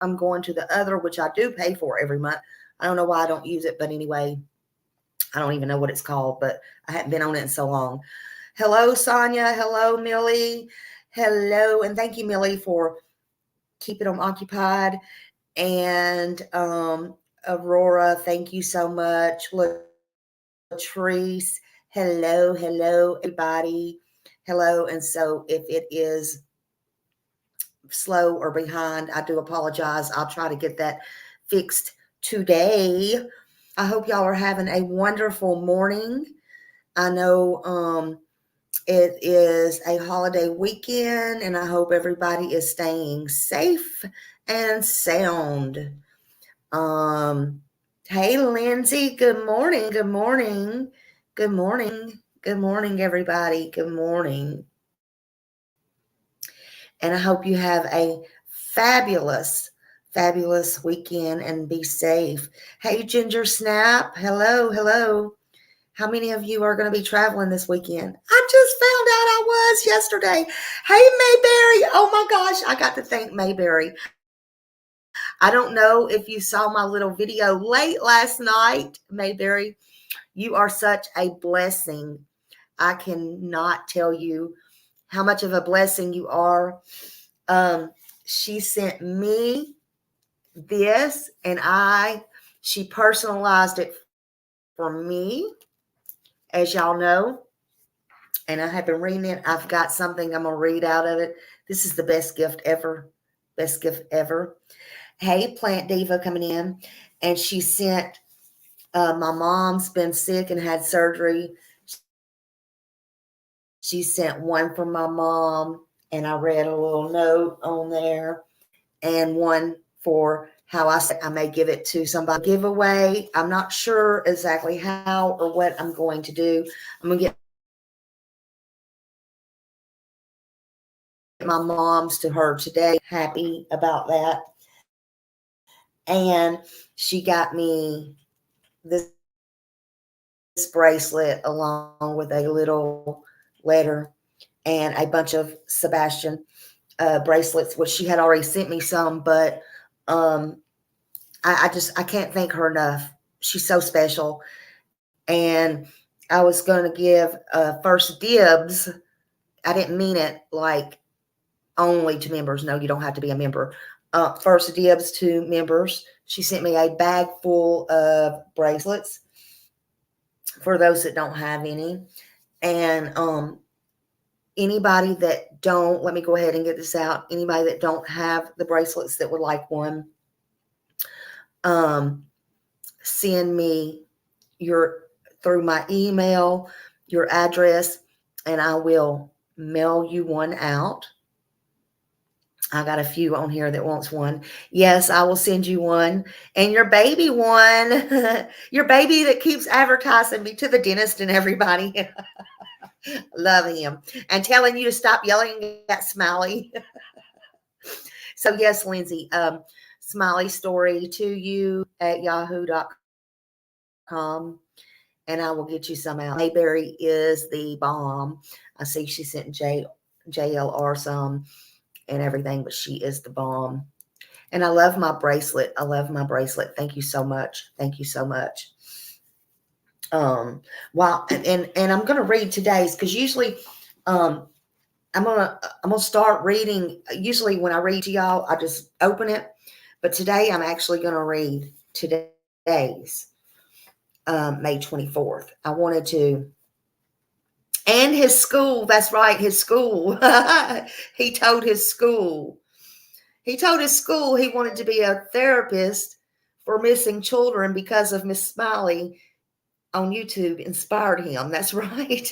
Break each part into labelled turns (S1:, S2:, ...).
S1: I'm going to the other, which I do pay for every month. I don't know why I don't use it, but anyway, I don't even know what it's called, but I haven't been on it in so long. Hello, Sonia. Hello, Millie. Hello, and thank you, Millie, for keeping them occupied. And Aurora, thank you so much. Latrice, hello, everybody. Hello. And so if it is slow or behind, I do apologize. I'll try to get that fixed today. I hope y'all are having a wonderful morning. I know it is a holiday weekend, and I hope everybody is staying safe and sound. Hey, Lindsay, good morning, good morning, good morning, good morning, everybody, good morning. And I hope you have a fabulous, fabulous weekend and be safe. Hey, Ginger Snap, hello. How many of you are going to be traveling this weekend? I just found out I was yesterday. Hey, Mayberry. Oh my gosh, I got to thank Mayberry. I don't know if you saw my little video late last night, Mayberry. You are such a blessing. I cannot tell you how much of a blessing you are. She sent me this, and she personalized it for me, as y'all know. And I have been reading it. I've got something I'm going to read out of it. This is the best gift ever. Best gift ever. Hey, Plant Diva coming in. And she sent, my mom's been sick and had surgery. She sent one for my mom. And I read a little note on there. And one for how I said I may give it to somebody. Giveaway. I'm not sure exactly how or what I'm going to do. I'm going to get my mom's to her today. Happy about that. And she got me this bracelet along with a little letter and a bunch of Sebastian bracelets, which she had already sent me some, but I can't thank her enough. She's so special. And I was going to give first dibs. I didn't mean it like only to members. No, you don't have to be a member. First dibs to members. She sent me a bag full of bracelets for those that don't have any. And anybody that don't, let me go ahead and get this out. Anybody that don't have the bracelets that would like one, send me through my email, your address, and I will mail you one out. I got a few on here that wants one. Yes, I will send you one. And your baby one. Your baby that keeps advertising me to the dentist and everybody. Love him. And telling you to stop yelling at Smiley. So yes, Lindsay, Smiley story to you at yahoo.com. And I will get you some out. Mayberry is the bomb. I see she sent JLR some and everything, but she is the bomb. And I love my bracelet. Thank you so much. Wow. And I'm going to read today's, because usually I'm going to start reading. Usually when I read to y'all, I just open it, but today I'm actually going to read today's May 24th. I wanted to. And his school, that's right, his school. He told his school he wanted to be a therapist for missing children because of Miss Smiley on YouTube inspired him. That's right.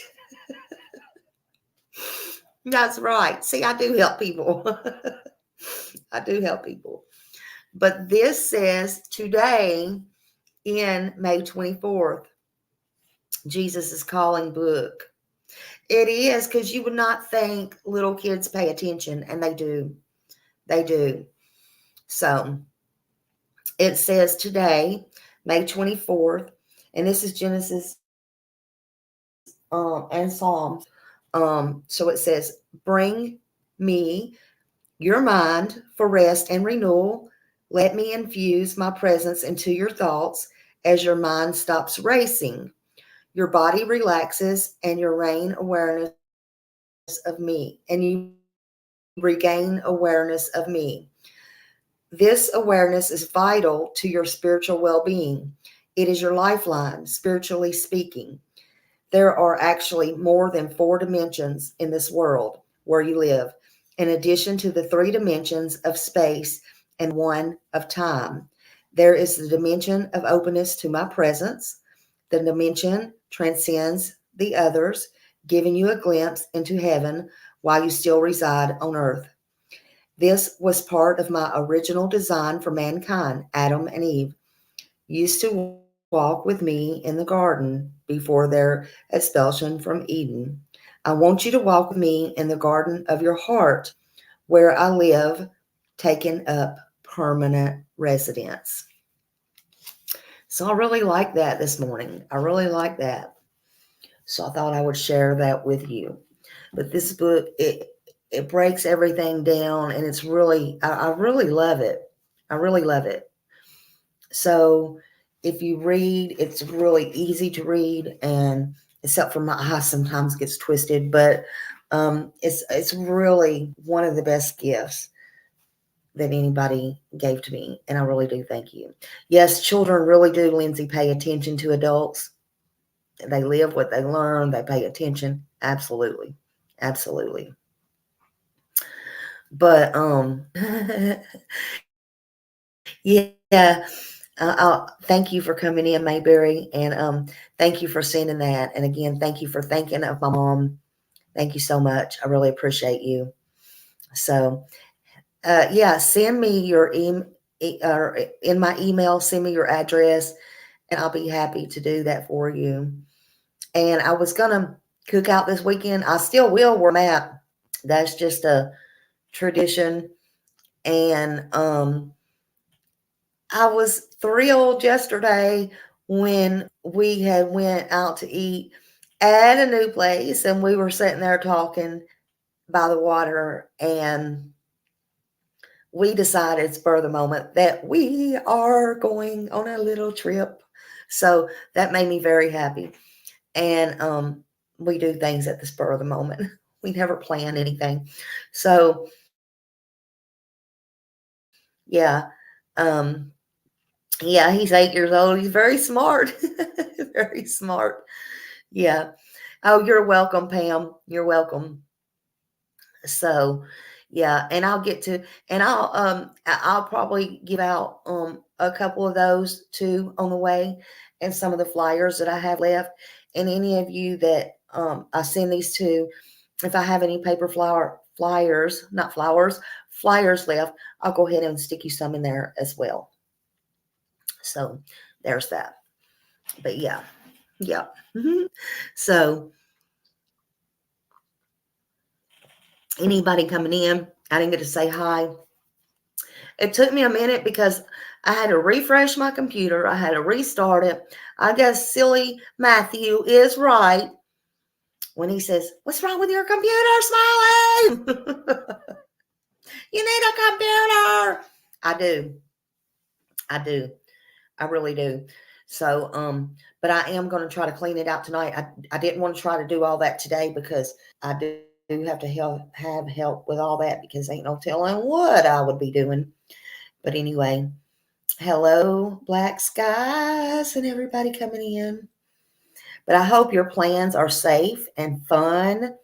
S1: That's right. See, I do help people. But this says today in May 24th, Jesus is Calling book. It is, because you would not think little kids pay attention, and they do. They do. So it says today, May 24th, and this is Genesis and Psalms. So it says, bring me your mind for rest and renewal. Let me infuse my presence into your thoughts as your mind stops racing. Your body relaxes and you regain awareness of me. This awareness is vital to your spiritual well being. It is your lifeline, spiritually speaking. There are actually more than four dimensions in this world where you live, in addition to the three dimensions of space and one of time. There is the dimension of openness to my presence. The dimension transcends the others, giving you a glimpse into heaven while you still reside on earth. This was part of my original design for mankind. Adam and Eve used to walk with me in the garden before their expulsion from Eden. I want you to walk with me in the garden of your heart where I live, taking up permanent residence. So I really like that this morning. I really like that. So I thought I would share that with you. But this book, it breaks everything down, and it's really, I really love it. I really love it. So if you read, it's really easy to read, and except for my eye sometimes gets twisted, but it's really one of the best gifts that anybody gave to me, and I really do thank you. Yes, children really do, Lindsay, pay attention to adults. They live what they learn. They pay attention. Absolutely, absolutely. But yeah. Thank you for coming in, Mayberry, and thank you for sending that. And again, thank you for thinking of my mom. Thank you so much. I really appreciate you. So, yeah, send me your or in my email. Send me your address, and I'll be happy to do that for you. And I was gonna cook out this weekend. I still will where I'm at. That's just a tradition, and I was thrilled yesterday when we had went out to eat at a new place and we were sitting there talking by the water, and we decided spur of the moment that we are going on a little trip. So that made me very happy. And we do things at the spur of the moment. We never plan anything. So yeah. Um yeah, he's 8 years old. He's very smart. Very smart. Yeah. Oh, you're welcome, Pam. You're welcome. So, yeah, and I'll probably give out a couple of those too on the way, and some of the flyers that I have left. And any of you that I send these to, if I have any paper flyers, not flowers, flyers left, I'll go ahead and stick you some in there as well. So there's that. But yeah, yeah. So anybody coming in, I didn't get to say hi. It took me a minute because I had to refresh my computer. I had to restart it. I guess silly Matthew is right when he says, "What's wrong with your computer, Smiley? You need a computer." I do. I do. I really do. So, but I am going to try to clean it out tonight. I didn't want to try to do all that today because I do have to have help with all that because ain't no telling what I would be doing. But anyway, hello, Black Skies, and everybody coming in. But I hope your plans are safe and fun,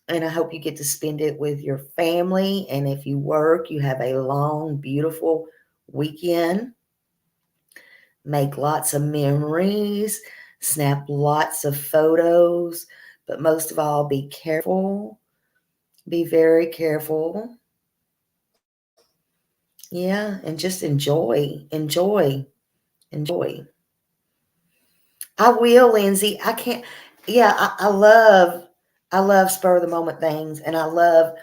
S1: and I hope you get to spend it with your family. And if you work, you have a long, beautiful weekend. Make lots of memories, snap lots of photos, but most of all, be careful. Be very careful. Yeah, and just enjoy. I will, Lindsay. I can't. Yeah, I love spur of the moment things, and I love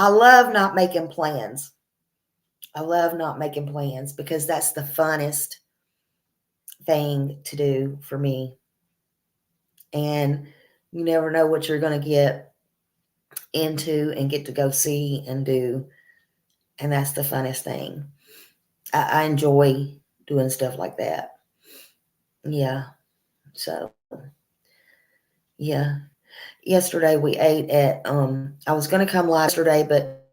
S1: not making plans. I love not making plans because that's the funnest thing to do for me. And you never know what you're going to get into and get to go see and do, and that's the funnest thing. I enjoy doing stuff like that. Yeah. So yeah. Yesterday we ate at I was gonna come live yesterday, but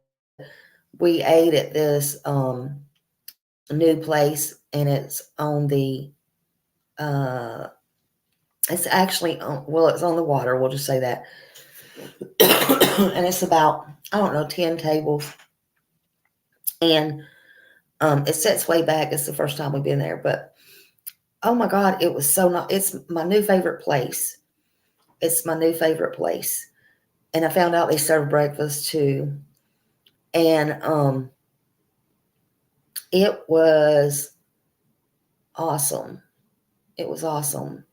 S1: we ate at this new place and it's on the uh it's actually on, well, it's on the water, we'll just say that. And it's about, I don't know, 10 tables. And it sets way back. It's the first time we've been there, but oh my God, it was so not. It's my new favorite place. It's my new favorite place. And I found out they serve breakfast too. And it was awesome. It was awesome.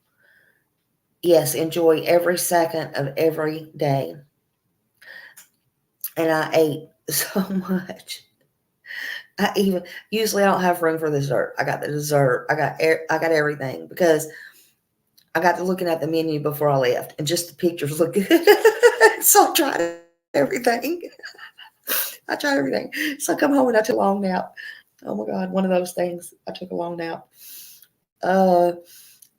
S1: Yes, enjoy every second of every day. And I ate so much. I even usually I don't have room for the dessert. I got the dessert. I got everything because I got to looking at the menu before I left, and just the pictures look good. So I tried everything. I tried everything. So I come home and I took a long nap. Oh my God, one of those things. I took a long nap. Uh,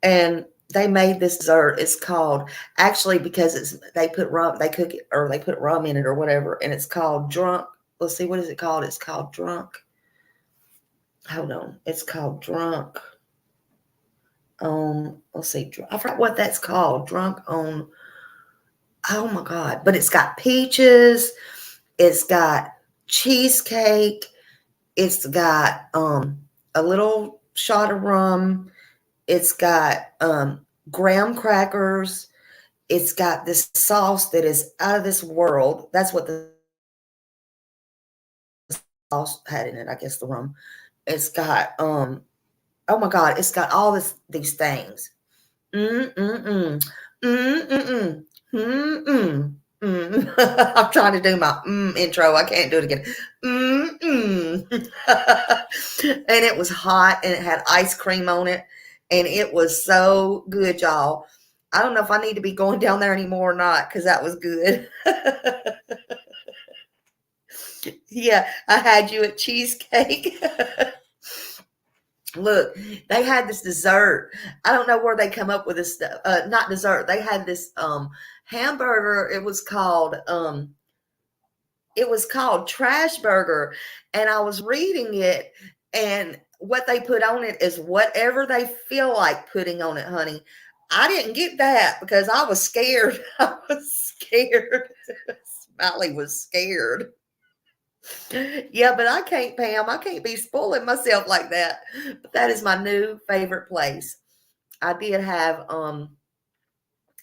S1: and they made this dessert. It's called, actually, because it's they put rum, they cook it, or they put rum in it or whatever, and it's called drunk. Let's see, what is it called? It's called drunk. Hold on, it's called drunk. Let's see, I forgot what that's called. Drunk on. Oh my God! But it's got peaches. It's got cheesecake. It's got a little shot of rum. It's got graham crackers. It's got this sauce that is out of this world. That's what the sauce had in it, I guess, the rum. It's got oh my God, it's got all these things. Mm-mm-mm. Mm-mm-mm. Mm-mm. Mm. I'm trying to do my intro. I can't do it again. Mm-mm. And it was hot and it had ice cream on it. And it was so good, y'all. I don't know if I need to be going down there anymore or not because that was good. Yeah, I had you at cheesecake. Look, they had this dessert. I don't know where they come up with this stuff. Not dessert. They had this hamburger. It was called Trash Burger, and I was reading it, and what they put on it is whatever they feel like putting on it, honey. I didn't get that because I was scared. I was scared. Smiley was scared. Yeah, but I can't, Pam. I can't be spoiling myself like that. But that is my new favorite place. I did have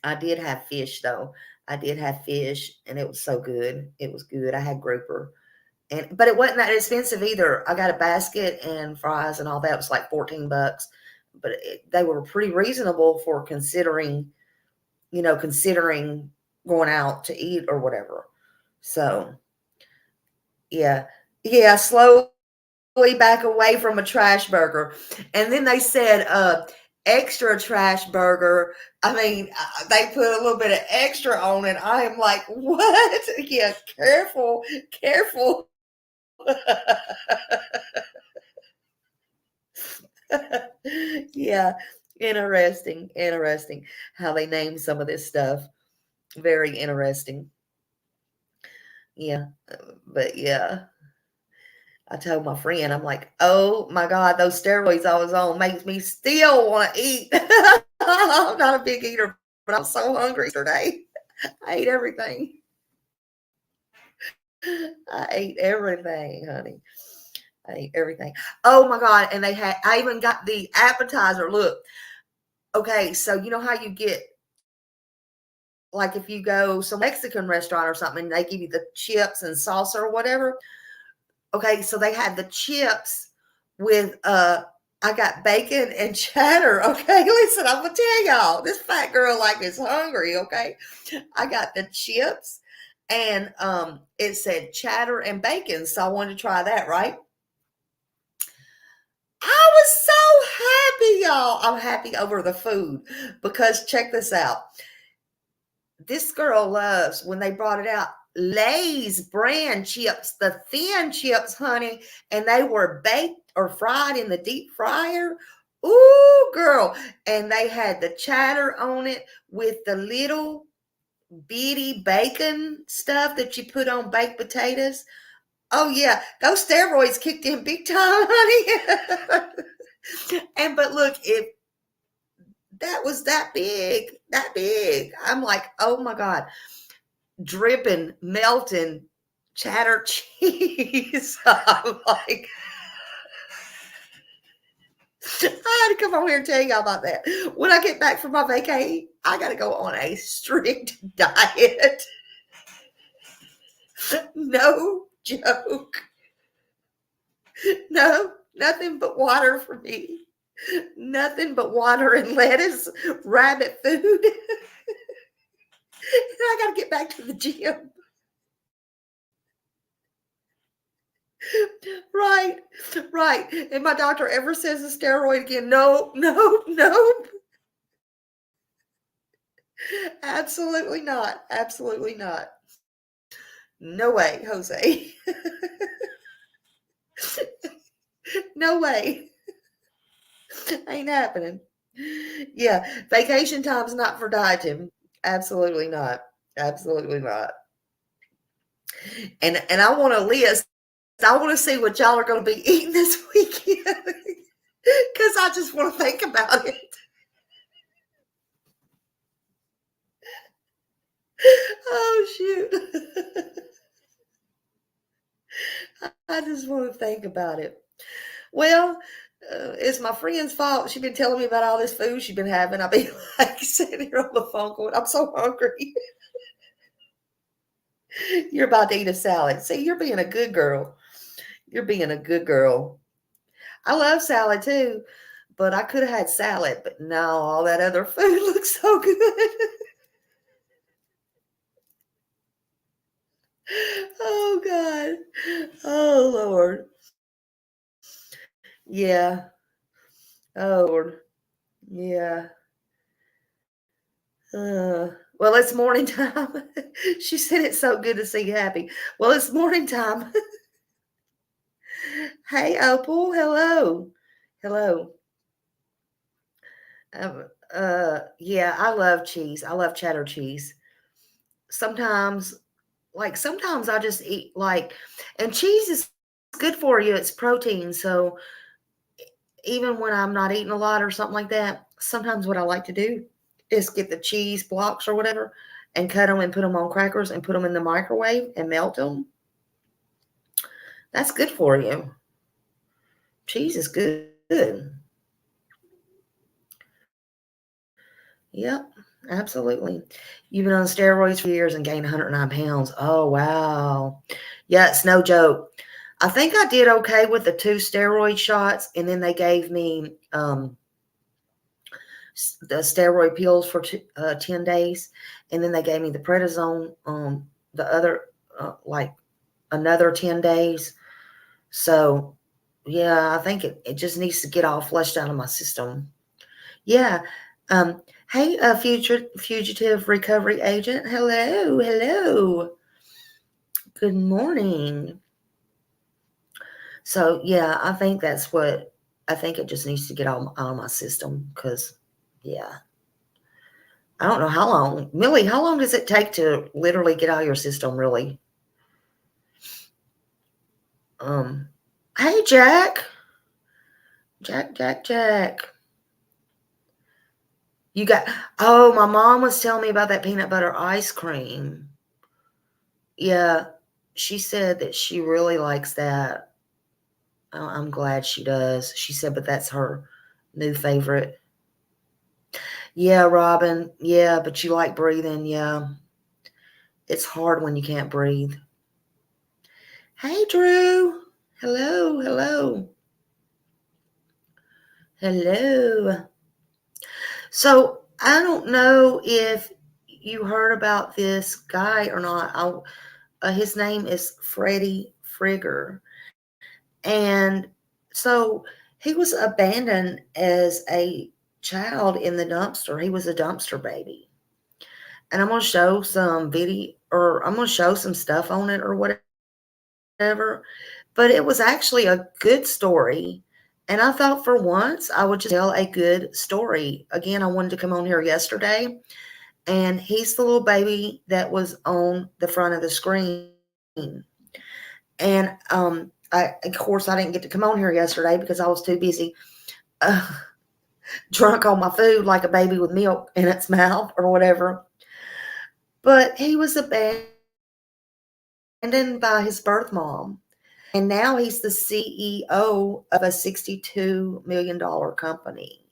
S1: I did have fish though. I did have fish and it was so good. It was good. I had grouper. And but it wasn't that expensive either. I got a basket and fries and all that. It was like 14 bucks. But they were pretty reasonable for considering, considering going out to eat or whatever. So, yeah. Yeah, slowly back away from a trash burger. And then they said extra trash burger. I mean, they put a little bit of extra on it. I am like, what? Yeah, careful, careful. Yeah, interesting how they name some of this stuff. Very interesting. Yeah, but yeah, I told my friend, I'm like, oh my God, those steroids I was on makes me still want to eat. I'm not a big eater, but I was so hungry yesterday. I ate everything. I ate everything, honey. I ate everything. Oh my God. And I even got the appetizer. Look, okay, so you know how you get, like if you go some Mexican restaurant or something, and they give you the chips and salsa or whatever. Okay, so they had the chips with I got bacon and cheddar. Okay, listen, I'm gonna tell y'all, this fat girl like is hungry. Okay, I got the chips and it said cheddar and bacon, so I wanted to try that. Right, I was so happy, y'all. I'm happy over the food because check this out. This girl loves when they brought it out. Lay's brand chips, the thin chips, honey, and they were baked or fried in the deep fryer. Ooh, girl. And they had the chatter on it with the little bitty bacon stuff that you put on baked potatoes. Oh yeah, those steroids kicked in big time, honey. And but look, if that was that big, I'm like, oh my God, dripping, melting cheddar cheese. I'm like, I had to come over here and tell y'all about that. When I get back from my vacay, I got to go on a strict diet. No joke. No, nothing but water for me. Nothing but water and lettuce, rabbit food. And I got to get back to the gym. Right, right. And my doctor ever says a steroid again, no, no, no. Absolutely not. Absolutely not. No way, Jose. No way. Ain't happening. Yeah, vacation time's not for dieting. Absolutely not. Absolutely not. And I want a list. I want to see what y'all are going to be eating this weekend because I just want to think about it. Oh shoot. I just want to think about it. Well, it's my friend's fault. She's been telling me about all this food she's been having. I'll be like sitting here on the phone going, I'm so hungry. You're about to eat a salad. See, you're being a good girl. You're being a good girl. I love salad too, but I could have had salad, but no, all that other food looks so good. Oh God. Oh Lord. Yeah. Oh Lord. Yeah. Well, it's morning time. She said it's so good to see you happy. Well, it's morning time. Hey, Opal. Hello. Hello. Yeah, I love cheese. I love cheddar cheese. Sometimes, sometimes I just eat and cheese is good for you. It's protein. So even when I'm not eating a lot or something like that, sometimes what I like to do is get the cheese blocks or whatever and cut them and put them on crackers and put them in the microwave and melt them. That's good for you. Cheese is good. Yep, absolutely. You've been on steroids for years and gained 109 pounds. Oh, wow. Yeah, it's no joke. I think I did okay with the 2 steroid shots, and then they gave me the steroid pills for 10 days, and then they gave me the prednisone the other another 10 days. So, yeah, I think it just needs to get all flushed out of my system. Yeah. Hey, fugitive recovery agent. Hello, hello. Good morning. So, yeah, I think it just needs to get out of my system because, yeah, I don't know how long. Millie, how long does it take to literally get out of your system, really? Hey, Jack. Jack. My mom was telling me about that peanut butter ice cream. Yeah, she said that she really likes that. I'm glad she does. She said, but that's her new favorite. Yeah, Robin. Yeah, but you like breathing. Yeah. It's hard when you can't breathe. Hey, Drew. Hello, hello. Hello. So I don't know if you heard about this guy or not. His name is Freddy Frigger. And so he was abandoned as a child in the dumpster. He was a dumpster baby. And I'm going to show some video or I'm going to show some stuff on it or whatever. But it was actually a good story. And I thought for once I would just tell a good story. Again, I wanted to come on here yesterday, and he's the little baby that was on the front of the screen. And of course, I didn't get to come on here yesterday because I was too busy uh, drunk on my food like a baby with milk in its mouth or whatever. But he was abandoned by his birth mom. And now he's the CEO of a $62 million company.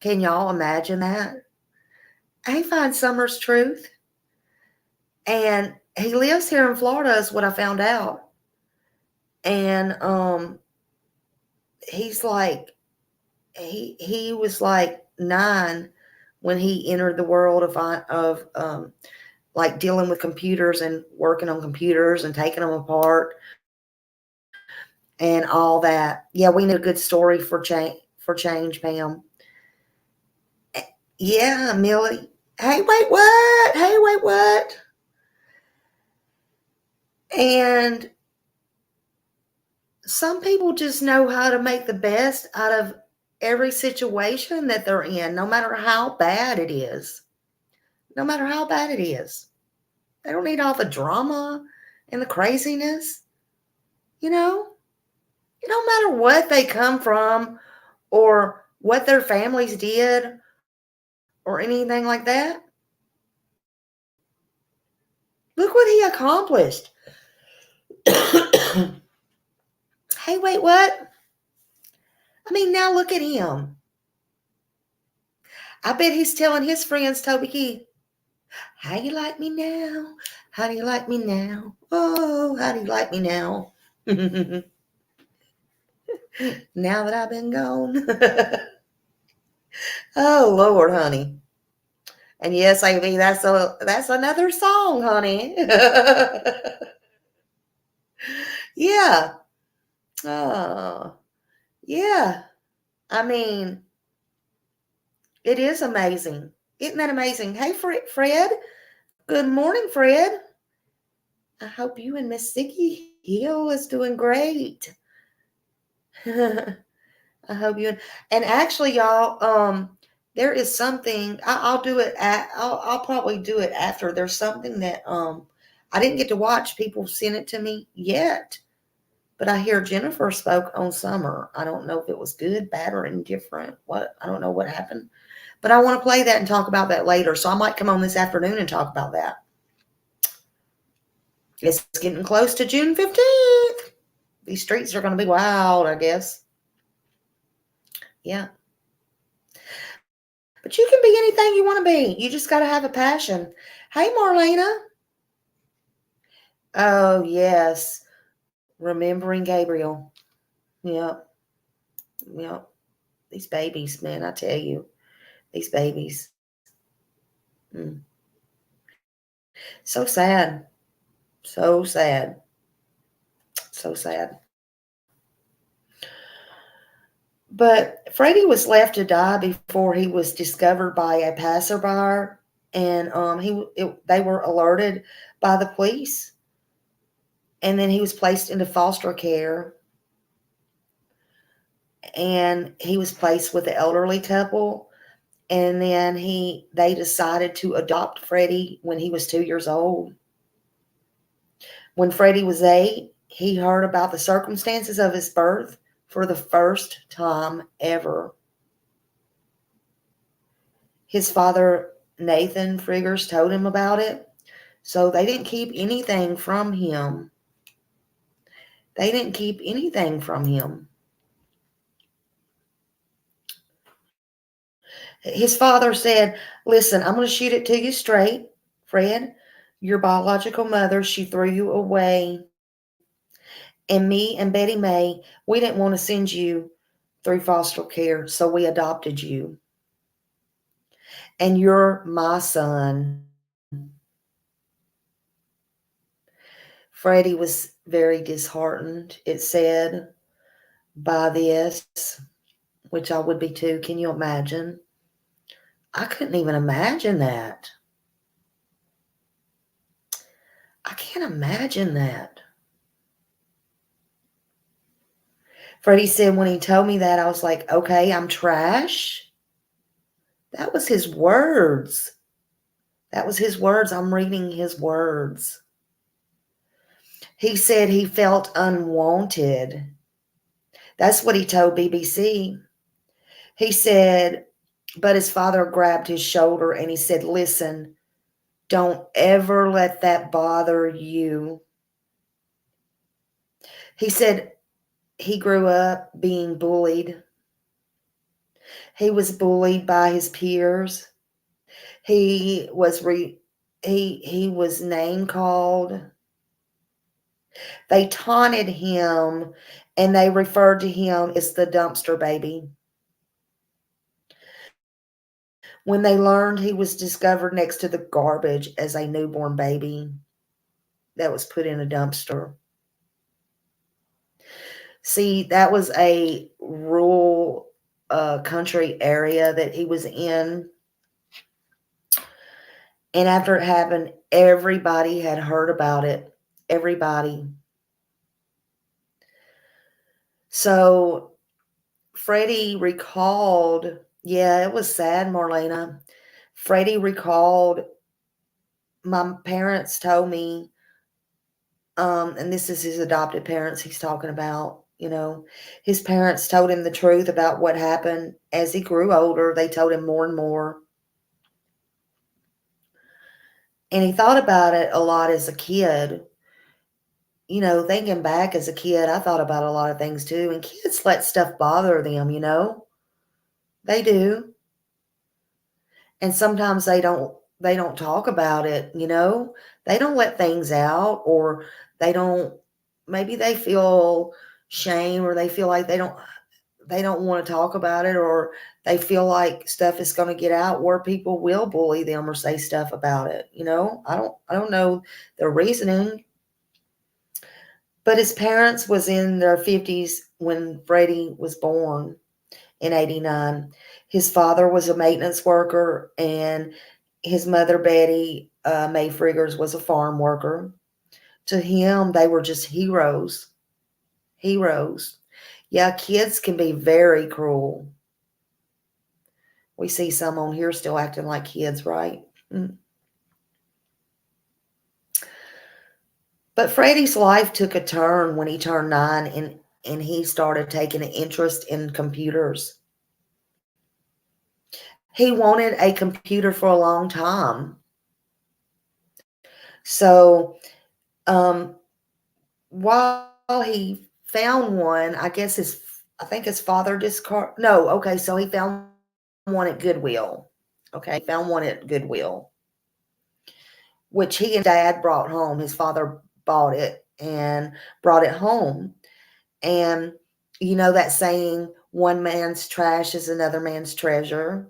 S1: Can y'all imagine that? I find Summer's truth. And he lives here in Florida, is what I found out. And he's like, he was like 9 when he entered the world of like dealing with computers and working on computers and taking them apart and all that. Yeah, we need a good story for change, Pam. Yeah, Millie. Hey, wait, what? Hey, wait, what? And some people just know how to make the best out of every situation that they're in, no matter how bad it is. No matter how bad it is. They don't need all the drama and the craziness. You know, it don't matter what they come from or what their families did or anything like that. Look what he accomplished. Hey, wait, what? I mean, now look at him. I bet he's telling his friends, Toby Keith, how you like me now? How do you like me now? Oh, how do you like me now? Now that I've been gone. Oh, Lord, honey. And yes, AV, that's another song, honey. Yeah. Oh, yeah. I mean, it is amazing. Isn't that amazing? Hey, Fred. Good morning, Fred. I hope you and Miss Ziggy Hill is doing great. I hope you and actually, y'all, there is something I'll do it at. I'll probably do it after. There's something that I didn't get to watch. People sent it to me yet, but I hear Jennifer spoke on Summer. I don't know if it was good, bad, or indifferent. What I don't know what happened, but I want to play that and talk about that later. So I might come on this afternoon and talk about that. It's getting close to June 15th. These streets are going to be wild, I guess. Yeah. But you can be anything you want to be. You just got to have a passion. Hey, Marlena. Oh, yes. Remembering Gabriel. Yep. Yep. These babies, man, I tell you. These babies. Mm. So sad. So sad. So sad. But Freddie was left to die before he was discovered by a passerby, and they were alerted by the police, and then he was placed into foster care, and he was placed with an elderly couple, and then they decided to adopt Freddie when he was 2 years old. When Freddie was 8, he heard about the circumstances of his birth for the first time ever. His father, Nathan Figgers, told him about it. So they didn't keep anything from him. They didn't keep anything from him. His father said, listen, I'm going to shoot it to you straight, Fred. Your biological mother, she threw you away. And me and Betty May, we didn't want to send you through foster care, so we adopted you. And you're my son. Freddie was very disheartened, it said, by this, which I would be too. Can you imagine? I couldn't even imagine that. I can't imagine that. Freddie said when he told me that, I was like, okay, I'm trash. That was his words. That was his words. I'm reading his words. He said he felt unwanted. That's what he told BBC. He said, but his father grabbed his shoulder and he said, listen, don't ever let that bother you. He said he grew up being bullied. He was bullied by his peers. He was he was name called. They taunted him and they referred to him as the dumpster baby. When they learned he was discovered next to the garbage as a newborn baby that was put in a dumpster. See, that was a rural country area that he was in. And after it happened, everybody had heard about it. Everybody. So Freddie recalled, yeah, it was sad, Marlena. Freddie recalled, my parents told me, and this is his adopted parents he's talking about, his parents told him the truth about what happened. As he grew older, they told him more and more. And he thought about it a lot as a kid. Thinking back as a kid, I thought about a lot of things too. And kids let stuff bother them, They do. And sometimes they don't talk about it. They don't let things out, or they don't, maybe they feel shame, or they feel like they don't want to talk about it, or they feel like stuff is going to get out where people will bully them or say stuff about it. I don't know the reasoning. But his parents was in their 50s when Freddie was born in 89. His father was a maintenance worker, and his mother, Betty May Friggers, was a farm worker. To him, they were just heroes. Heroes. Yeah, kids can be very cruel. We see some on here still acting like kids, right? But Freddie's life took a turn when he turned 9, and he started taking an interest in computers. He wanted a computer for a long time. So, while he found one, I think his father discard. No, okay, so he found one at Goodwill. Okay, found one at Goodwill, which he and Dad brought home. His father bought it and brought it home. And you know that saying, one man's trash is another man's treasure?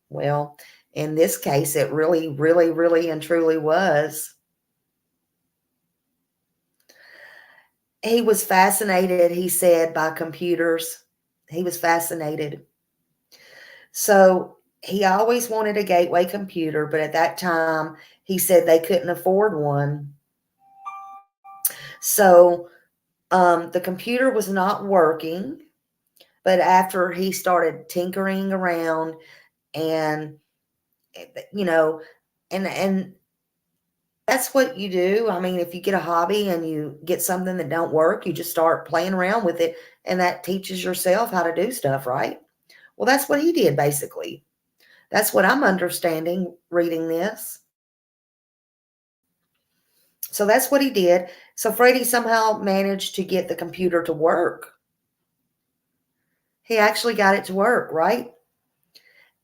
S1: Well, in this case, it really, really, really and truly was. He was fascinated, he said, by computers. He was fascinated. So he always wanted a gateway computer, but at that time, he said they couldn't afford one. So the computer was not working, but after he started tinkering around and, you know, and that's what you do. I mean, if you get a hobby and you get something that don't work, you just start playing around with it, and that teaches yourself how to do stuff, right? Well, that's what he did, basically. That's what I'm understanding reading this. So that's what he did. So Freddie somehow managed to get the computer to work. He actually got it to work, right?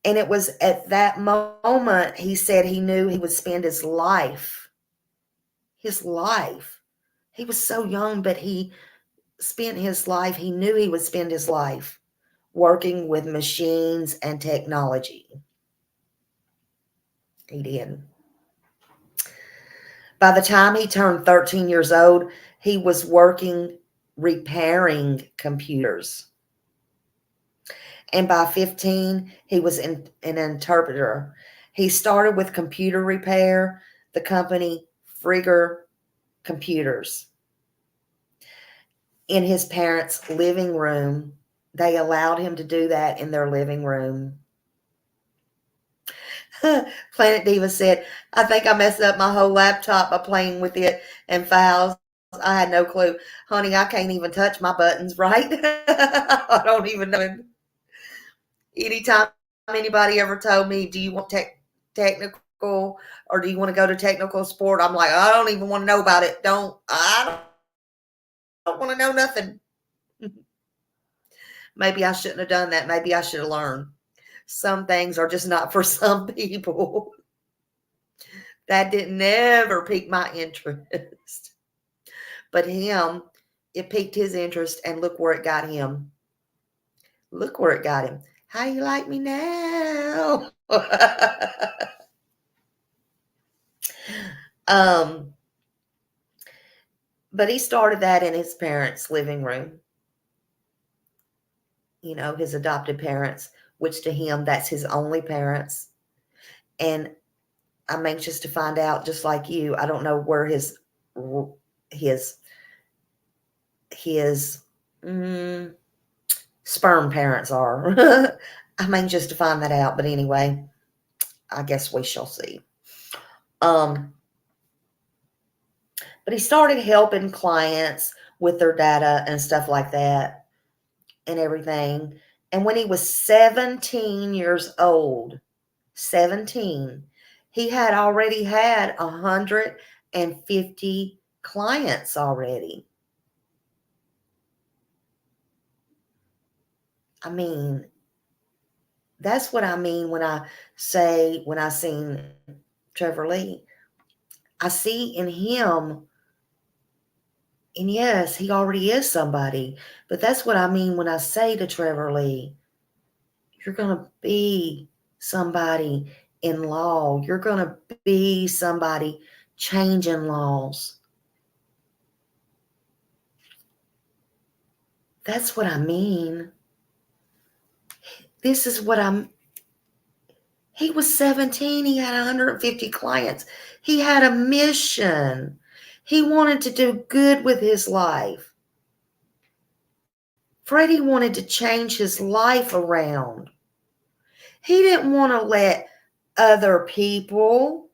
S1: And it was at that moment he said he knew he would spend his life. His life. He was so young, but he spent his life, he knew he would spend his life working with machines and technology. He did. By the time he turned 13 years old, he was working repairing computers. And by 15, he was an interpreter. He started with computer repair, the company Frigger Computers. in his parents' living room. They allowed him to do that in their living room. Planet Diva said, I think I messed up my whole laptop by playing with it and files. I had no clue. Honey, I can't even touch my buttons, right? I don't even know. Anytime anybody ever told me, do you want technical or do you want to go to technical support? I'm like, I don't even want to know about it. I don't want to know nothing. Maybe I shouldn't have done that. Maybe I should have learned. Some things are just not for some people. That didn't ever pique my interest. But him, it piqued his interest, and look where it got him. Look where it got him. How you like me now? um, but he started that in his parents' living room. You know, his adopted parents, which to him, that's his only parents. And I'm anxious to find out, just like you. I don't know where his his sperm parents are. I'm anxious to find that out. But anyway, I guess we shall see. But he started helping clients with their data and stuff like that and everything. And when he was 17 years old, 17, he had already had 150 clients already. I mean, that's what I mean when I seen Trevor Lee. I see in him, and yes, he already is somebody, but that's what I mean when I say to Trevor Lee, you're going to be somebody in law. You're going to be somebody changing laws. That's what I mean. This is what he was 17. He had 150 clients. He had a mission. He wanted to do good with his life. Freddie wanted to change his life around. He didn't want to let other people,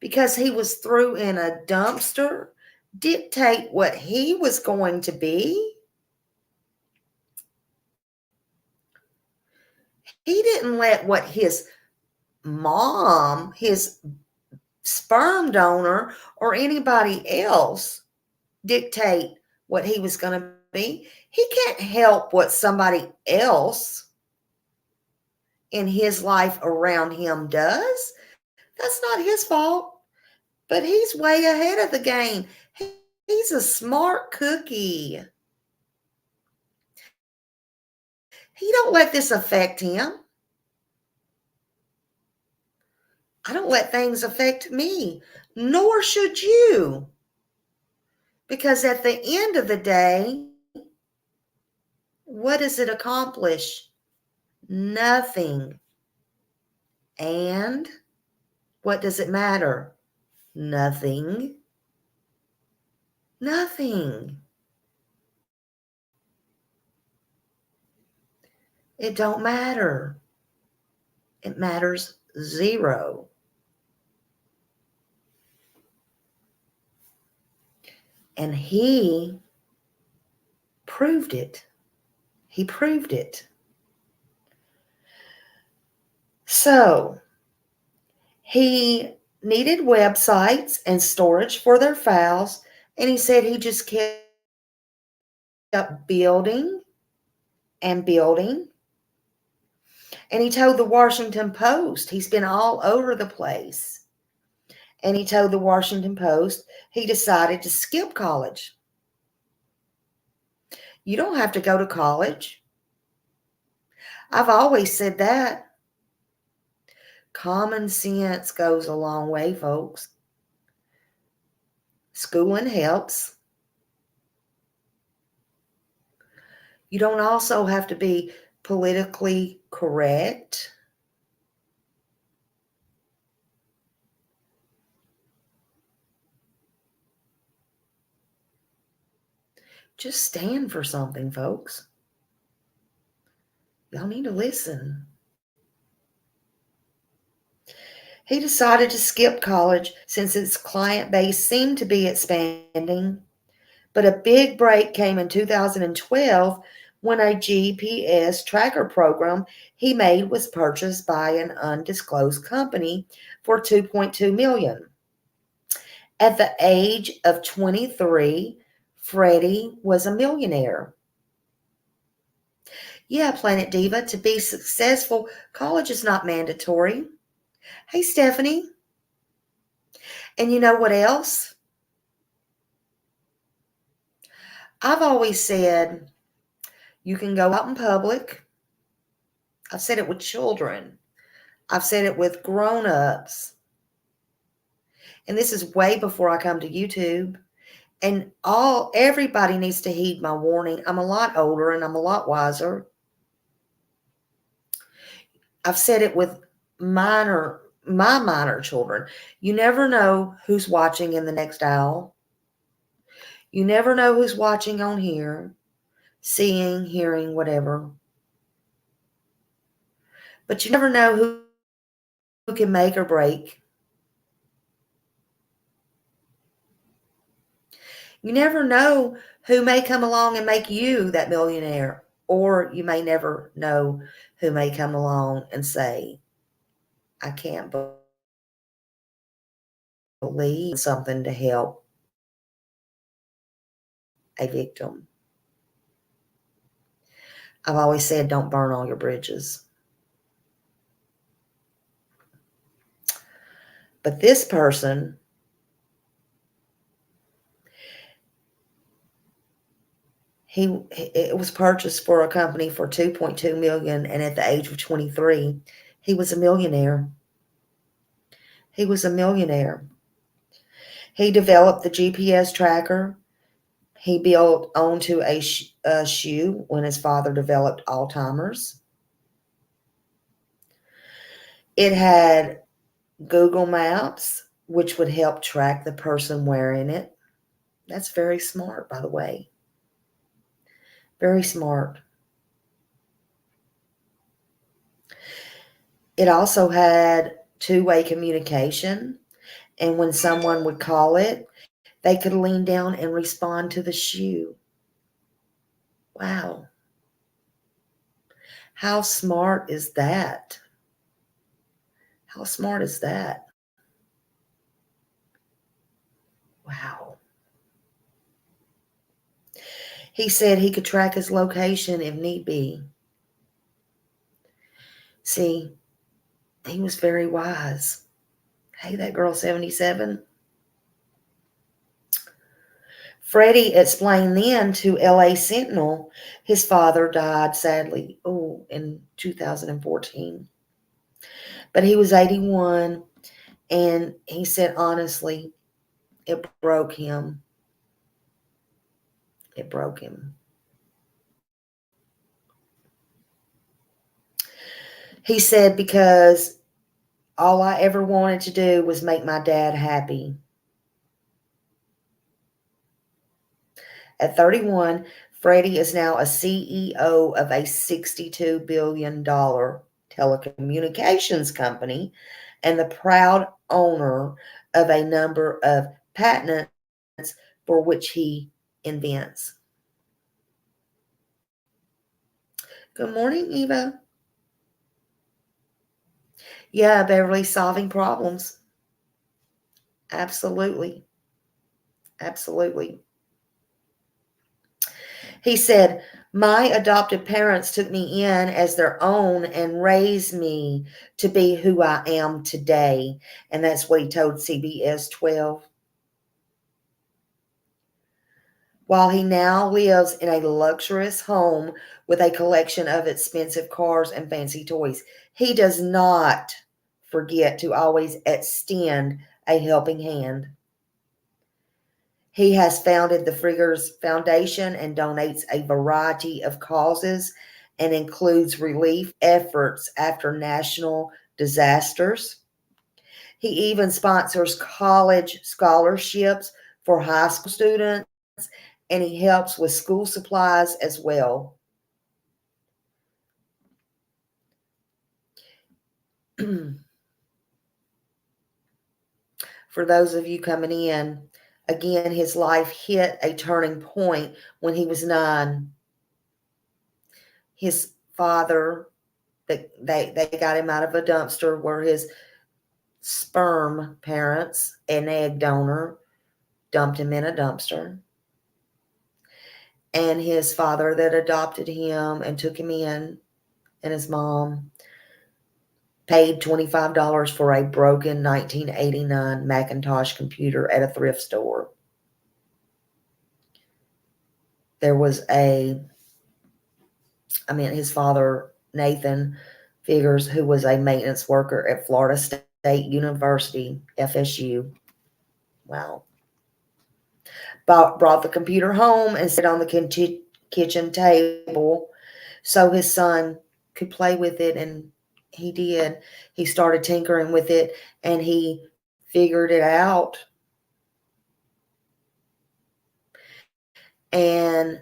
S1: because he was through in a dumpster, dictate what he was going to be. He didn't let what his mom, his sperm donor, or anybody else dictate what he was going to be. He can't help what somebody else in his life around him does. That's not his fault. But he's way ahead of the game. He's a smart cookie. He don't let this affect him. I don't let things affect me, nor should you. Because at the end of the day, what does it accomplish? Nothing. And what does it matter? Nothing. Nothing. It don't matter. It matters zero. And he proved it. He proved it. So he needed websites and storage for their files, and he said he just kept building and building. And he told the Washington Post, he's been all over the place. And he told the Washington Post he decided to skip college. You don't have to go to college. I've always said that. Common sense goes a long way, folks. Schooling helps. You don't also have to be politically correct. Just stand for something, folks. Y'all need to listen. He decided to skip college since his client base seemed to be expanding. But a big break came in 2012 when a GPS tracker program he made was purchased by an undisclosed company for 2.2 million. At the age of 23, Freddie was a millionaire. Yeah, Planet Diva, to be successful, college is not mandatory. Hey, Stephanie. And you know what else? I've always said you can go out in public. I've said it with children. I've said it with grown-ups. And this is way before I come to YouTube. And everybody needs to heed my warning. I'm a lot older and I'm a lot wiser. I've said it with my minor children. You never know who's watching in the next aisle. You never know who's watching on here, seeing, hearing, whatever. But you never know who can make or break. You never know who may come along and make you that millionaire, or you may never know who may come along and say, I can't believe something to help a victim. I've always said, don't burn all your bridges. But this person, it was purchased for a company for 2.2 million, and at the age of 23, he was a millionaire. He was a millionaire. He developed the GPS tracker. He built onto a shoe when his father developed Alzheimer's. It had Google Maps, which would help track the person wearing it. That's very smart, by the way. Very smart. It also had two-way communication, and when someone would call it, they could lean down and respond to the shoe. Wow. How smart is that? How smart is that? Wow. He said he could track his location if need be. See, he was very wise. Hey, that girl 77. Freddie explained then to LA Sentinel his father died sadly, in 2014. But he was 81, and he said honestly, it broke him. It broke him. He said, because all I ever wanted to do was make my dad happy. At 31, Freddie is now a CEO of a $62 billion telecommunications company and the proud owner of a number of patents for which he invents. Good morning, Eva. Yeah, Beverly, solving problems. Absolutely. Absolutely. He said, my adoptive parents took me in as their own and raised me to be who I am today. And that's what he told CBS 12. While he now lives in a luxurious home with a collection of expensive cars and fancy toys, he does not forget to always extend a helping hand. He has founded the Figgers Foundation and donates a variety of causes and includes relief efforts after national disasters. He even sponsors college scholarships for high school students and he helps with school supplies as well. For those of you coming in, again, his life hit a turning point when he was 9. His father, they got him out of a dumpster where his sperm parents, an egg donor, dumped him in a dumpster. And his father that adopted him and took him in, and his mom, paid $25 for a broken 1989 Macintosh computer at a thrift store. There was his father, Nathan Figgers, who was a maintenance worker at Florida State University, FSU. Wow. Brought the computer home and set it on the kitchen table so his son could play with it, and he did. He started tinkering with it, and he figured it out. And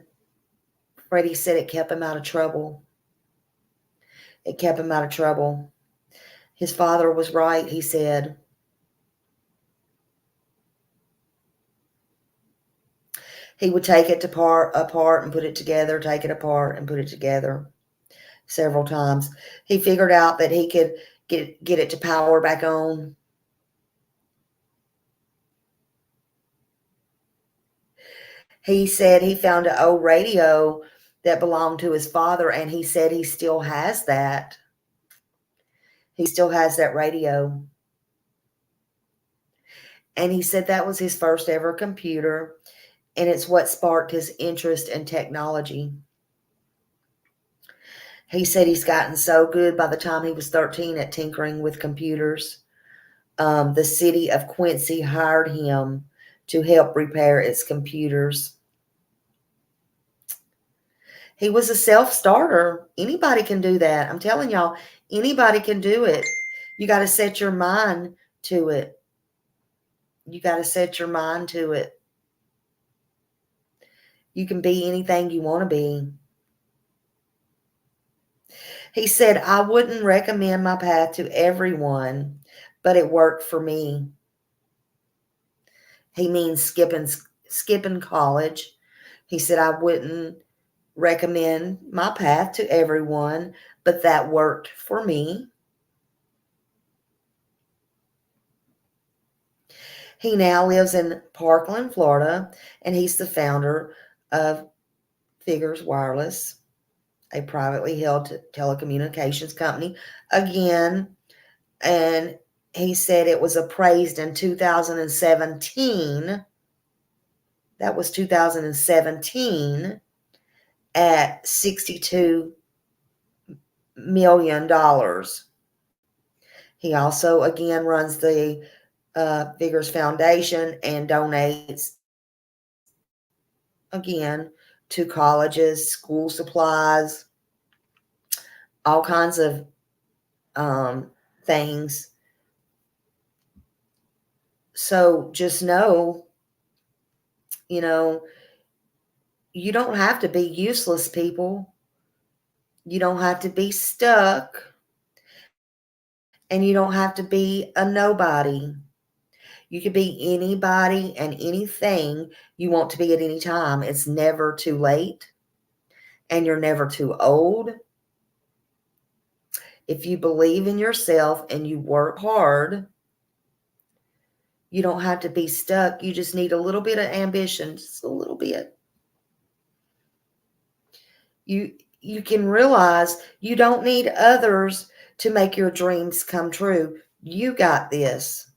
S1: Freddie said it kept him out of trouble. It kept him out of trouble. His father was right, he said. He would take it apart and put it together, take it apart and put it together several times. He figured out that he could get it to power back on. He said he found an old radio that belonged to his father, and he said he still has that. He still has that radio. And he said that was his first ever computer, and it's what sparked his interest in technology. He said he's gotten so good by the time he was 13 at tinkering with computers. The city of Quincy hired him to help repair its computers. He was a self-starter. Anybody can do that. I'm telling y'all, anybody can do it. You got to set your mind to it. You got to set your mind to it. You can be anything you want to be. He said, I wouldn't recommend my path to everyone, but it worked for me. He means skipping college. He said, I wouldn't recommend my path to everyone, but that worked for me. He now lives in Parkland, Florida, and he's the founder of Figgers Wireless, a privately held telecommunications company. Again, and he said it was appraised in 2017. That was 2017 at $62 million. He also, again, runs the Figgers Foundation and donates, again, to colleges, school supplies, all kinds of things. So just know, you don't have to be useless, people. You don't have to be stuck. And you don't have to be a nobody. You can be anybody and anything you want to be at any time. It's never too late. And you're never too old. If you believe in yourself and you work hard, you don't have to be stuck. You just need a little bit of ambition, just a little bit. You can realize you don't need others to make your dreams come true. You got this.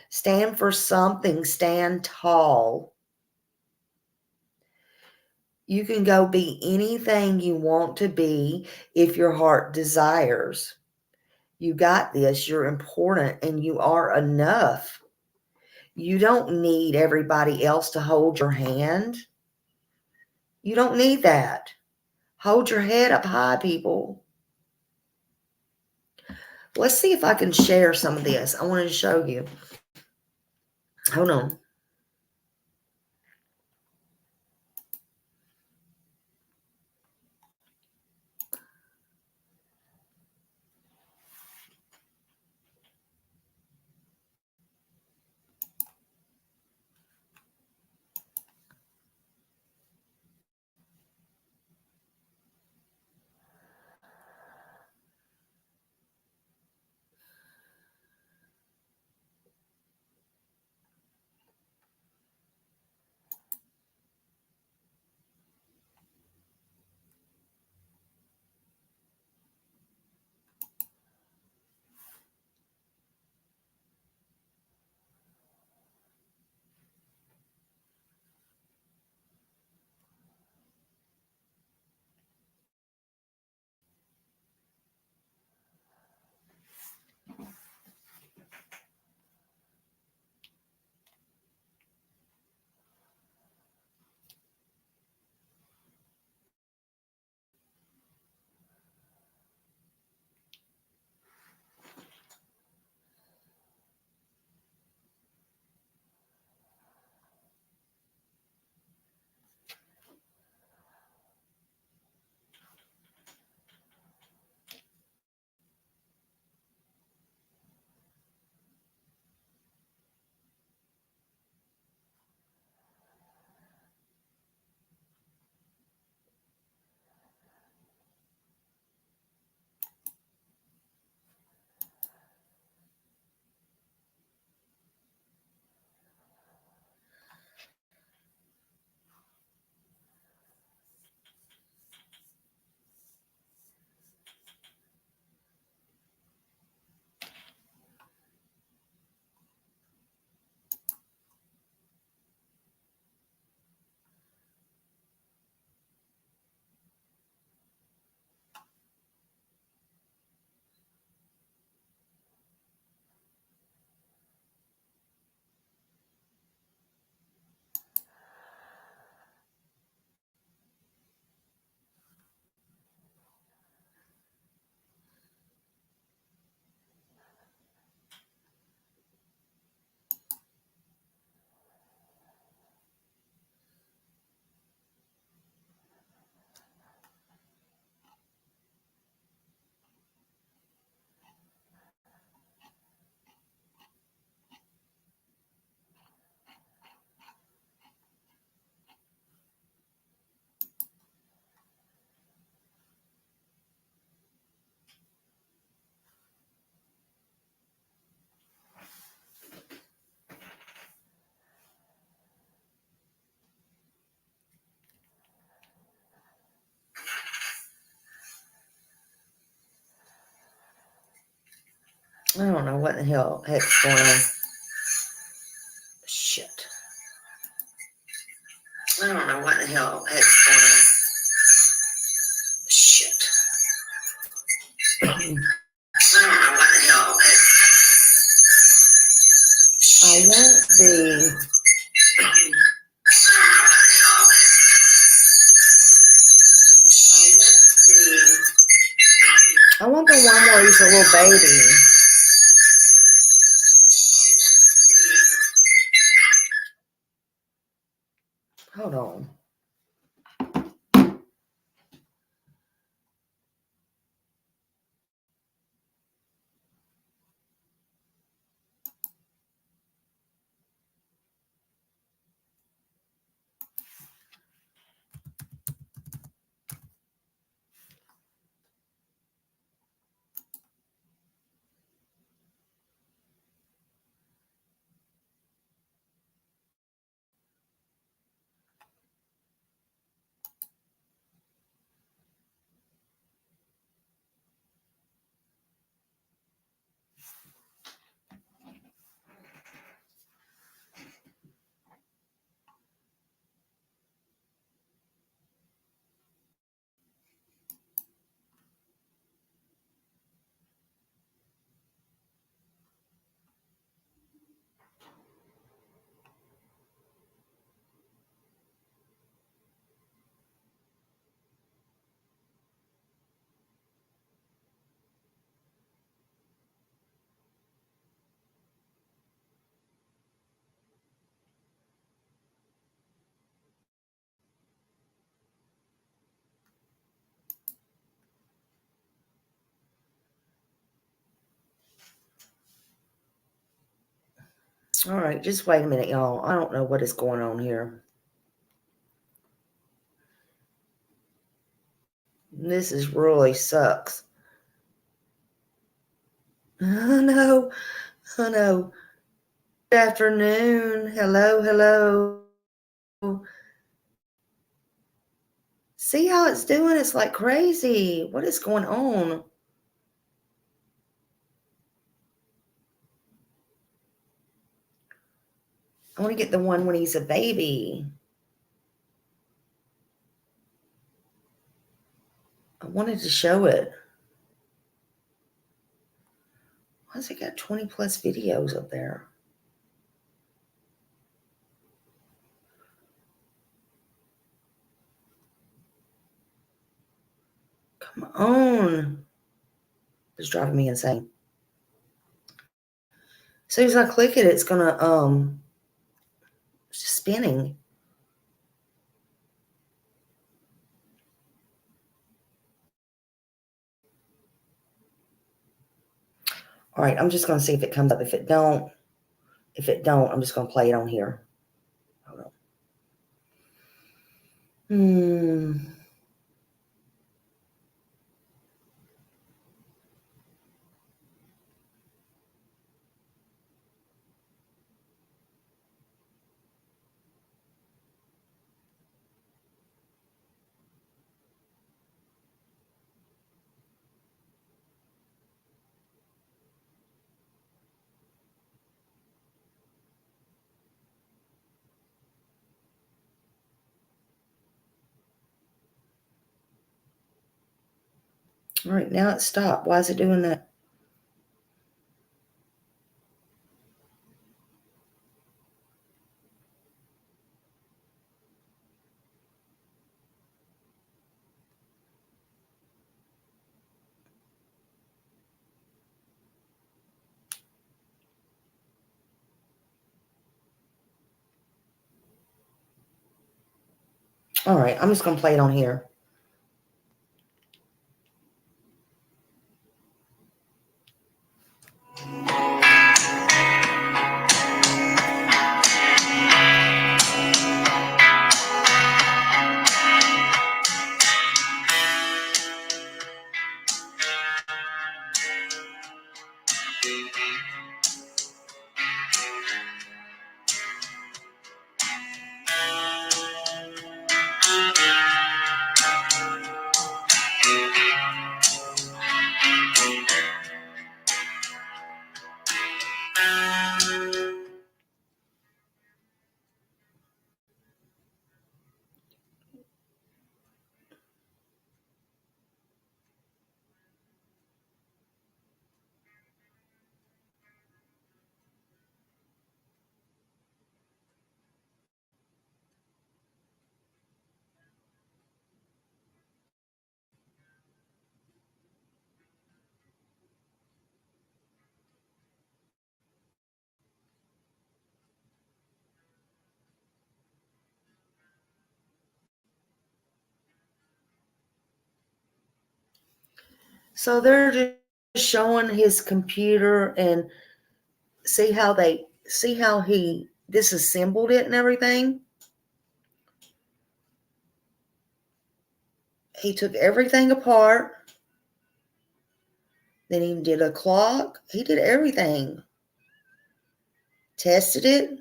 S1: Stand for something. Stand tall. You can go be anything you want to be if your heart desires. You got this. You're important and you are enough. You don't need everybody else to hold your hand. You don't need that. Hold your head up high, people. Let's see if I can share some of this. I wanted to show you. Hold on. I don't know what the heck's going on. Shit. I don't know what the heck's going on. Shit. I don't know what the hell I won't be. I want the one where he's a little baby. Hold on. All right, just wait a minute, y'all. I don't know what is going on here. This is really sucks. Oh no. Oh no. Good afternoon. Hello, hello. See how it's doing? It's like crazy. What is going on? I want to get the one when he's a baby. I wanted to show it. Why has it got 20 plus videos up there? Come on. It's driving me insane. As soon as I click it, it's gonna it's just spinning. All right, I'm just gonna see if it comes up. If it don't, I'm just gonna play it on here. Hold on. All right, now it stopped. Why is it doing that? All right, I'm just gonna play it on here. So they're just showing his computer and see how he disassembled it and everything. He took everything apart. Then he did a clock. He did everything. Tested it.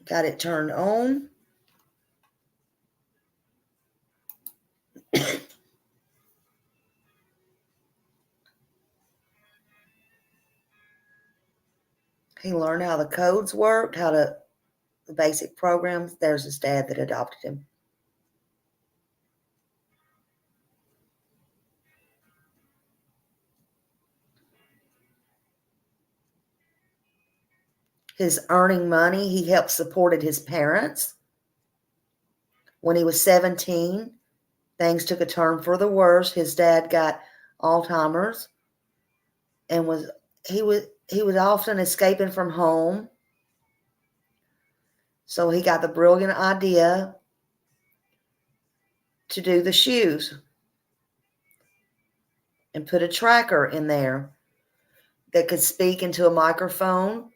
S1: Got it turned on. He learned how the codes worked, the basic programs. There's his dad that adopted him. His earning money, he helped supported his parents. When he was 17, things took a turn for the worse. His dad got Alzheimer's and he was often escaping from home. So he got the brilliant idea to do the shoes and put a tracker in there that could speak into a microphone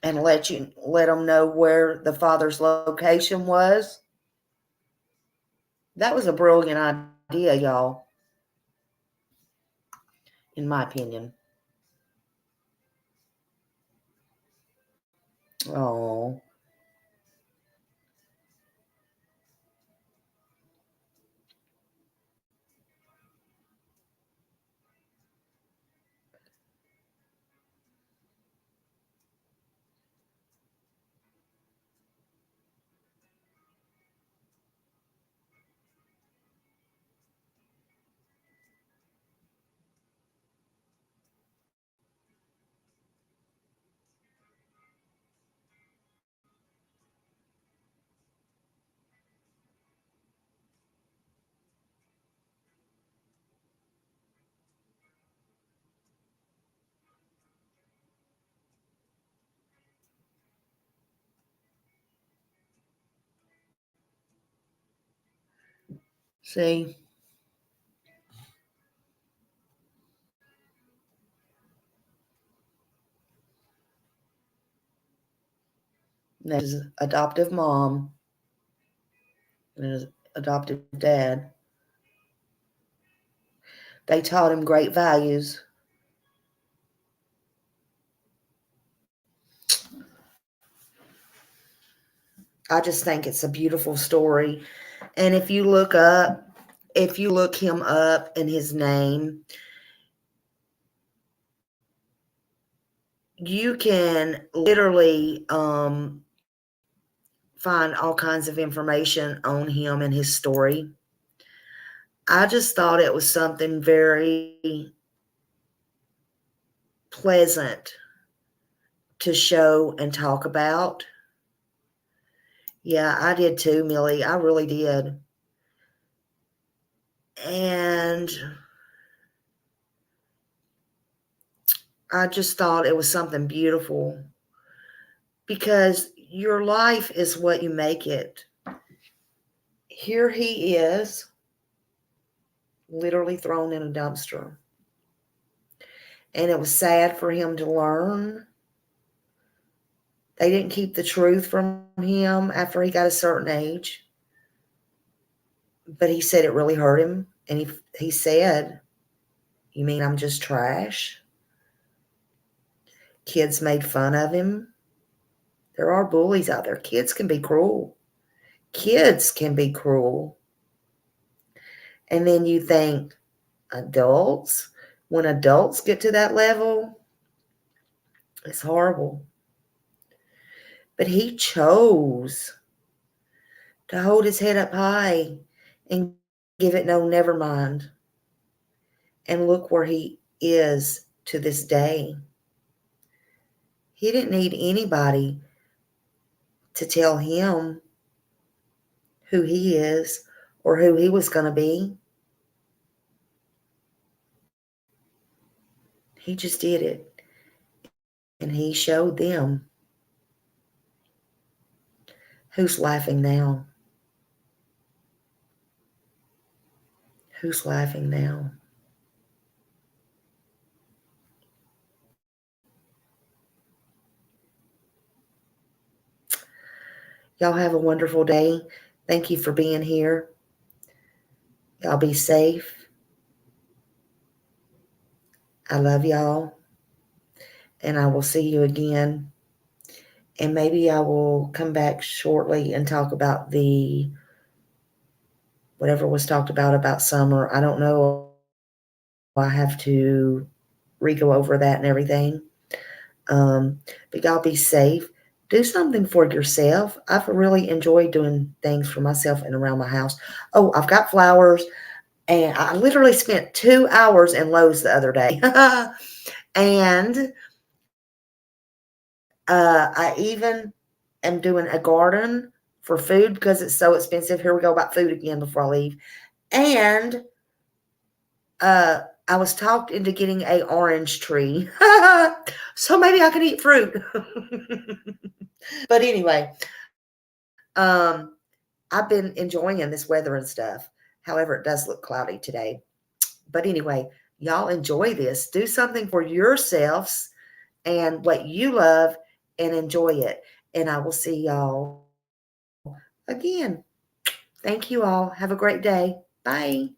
S1: and let them know where the father's location was. That was a brilliant idea, y'all, in my opinion. Oh, see, his adoptive mom and his adoptive dad. They taught him great values. I just think it's a beautiful story. And if you look him up in his name, you can literally find all kinds of information on him and his story. I just thought it was something very pleasant to show and talk about. Yeah, I did too, Millie. I really did. And I just thought it was something beautiful because your life is what you make it. Here he is, literally thrown in a dumpster. And it was sad for him to learn. They didn't keep the truth from him after he got a certain age. But he said it really hurt him. And he said, "You mean I'm just trash?" Kids made fun of him. There are bullies out there. Kids can be cruel. Kids can be cruel. And then you think, adults? When adults get to that level, it's horrible. But he chose to hold his head up high and give it no never mind. And look where he is to this day. He didn't need anybody to tell him who he is or who he was going to be. He just did it. And he showed them. Who's laughing now? Who's laughing now? Y'all have a wonderful day. Thank you for being here. Y'all be safe. I love y'all. And I will see you again. And maybe I will come back shortly and talk about whatever was talked about summer. I don't know. I have to re-go over that and everything. But y'all be safe. Do something for yourself. I've really enjoyed doing things for myself and around my house. Oh, I've got flowers. And I literally spent 2 hours in Lowe's the other day. And I even am doing a garden for food because it's so expensive. Here we go about food again before I leave. And I was talked into getting a orange tree. So maybe I can eat fruit. But anyway, I've been enjoying this weather and stuff. However, it does look cloudy today. But anyway, y'all enjoy this. Do something for yourselves and what you love and enjoy it. And I will see y'all again. Thank you all. Have a great day. Bye.